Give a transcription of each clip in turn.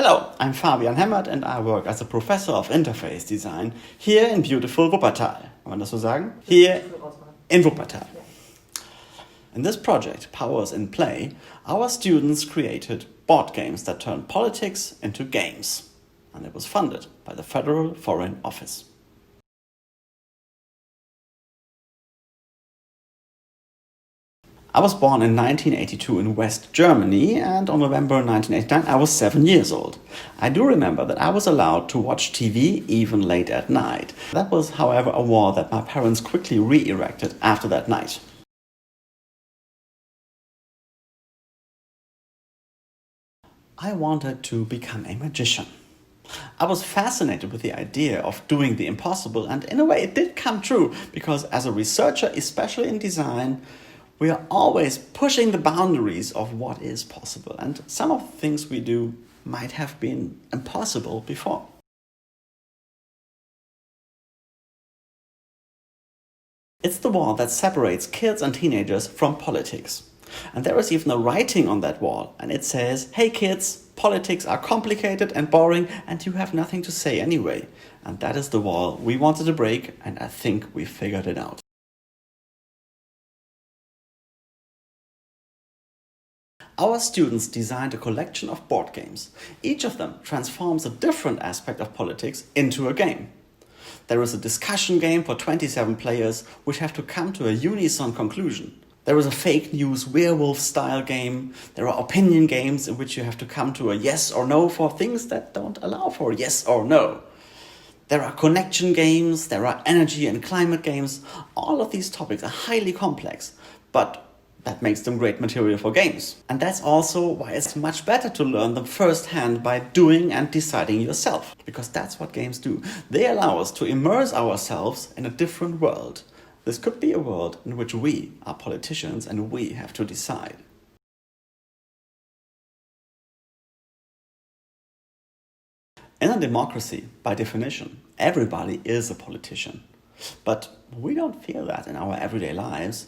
Hello, I'm Fabian Hemmert and I work as a professor of interface design here in beautiful Wuppertal. Kann man das so sagen? Here in Wuppertal. In this project, Powers in Play, our students created board games that turn politics into games. And it was funded by the Federal Foreign Office. I was born in 1982 in West Germany, and on November 1989 I was 7 years old. I do remember that I was allowed to watch TV even late at night. That was, however, a wall that my parents quickly re-erected after that night. I wanted to become a magician. I was fascinated with the idea of doing the impossible, and in a way it did come true, because as a researcher, especially in design, we are always pushing the boundaries of what is possible, and some of the things we do might have been impossible before. It's the wall that separates kids and teenagers from politics. And there is even a writing on that wall, and it says, "Hey kids, politics are complicated and boring and you have nothing to say anyway." And that is the wall we wanted to break, and I think we figured it out. Our students designed a collection of board games. Each of them transforms a different aspect of politics into a game. There is a discussion game for 27 players which have to come to a unison conclusion. There is a fake news werewolf-style game. There are opinion games in which you have to come to a yes or no for things that don't allow for yes or no. There are connection games, there are energy and climate games. All of these topics are highly complex, but that makes them great material for games. And that's also why it's much better to learn them firsthand by doing and deciding yourself. Because that's what games do. They allow us to immerse ourselves in a different world. This could be a world in which we are politicians and we have to decide. In a democracy, by definition, everybody is a politician. But we don't feel that in our everyday lives.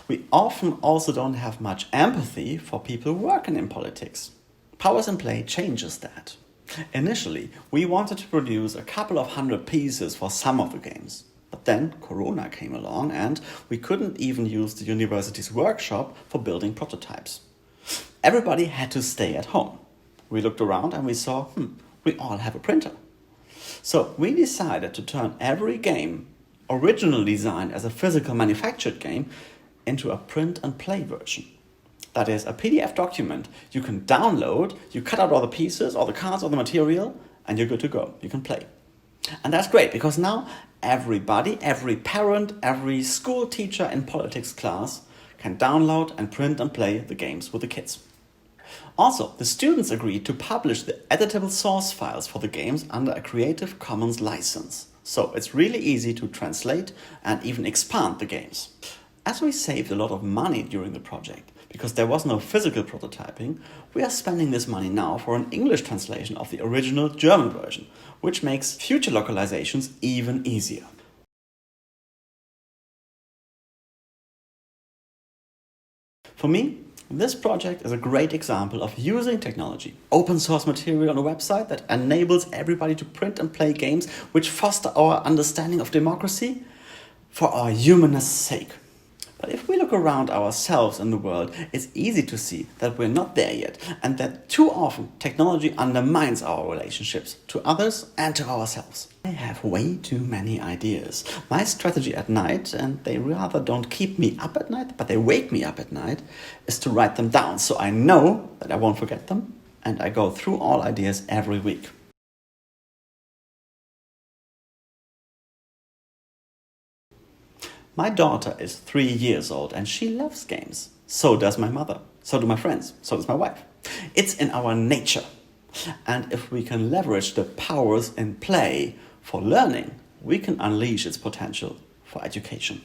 We often also don't have much empathy for people working in politics. Powers in Play changes that. Initially, we wanted to produce a couple of 100 pieces for some of the games. But then Corona came along and we couldn't even use the university's workshop for building prototypes. Everybody had to stay at home. We looked around and we saw, we all have a printer. So we decided to turn every game, originally designed as a physical manufactured game, into a print and play version. That is a PDF document you can download, you cut out all the pieces, all the cards, all the material, and you're good to go. You can play. And that's great because now everybody, every parent, every school teacher in politics class can download and print and play the games with the kids. Also, the students agreed to publish the editable source files for the games under a Creative Commons license. So it's really easy to translate and even expand the games. As we saved a lot of money during the project, because there was no physical prototyping, we are spending this money now for an English translation of the original German version, which makes future localizations even easier. For me, this project is a great example of using technology, open source material on a website that enables everybody to print and play games which foster our understanding of democracy for our humanness' sake. But if we look around ourselves in the world, it's easy to see that we're not there yet, and that too often technology undermines our relationships to others and to ourselves. I have way too many ideas. My strategy at night, and they rather don't keep me up at night, but they wake me up at night, is to write them down so I know that I won't forget them, and I go through all ideas every week. My daughter is 3 years old and she loves games. So does my mother. So do my friends. So does my wife. It's in our nature. And if we can leverage the powers in play for learning, we can unleash its potential for education.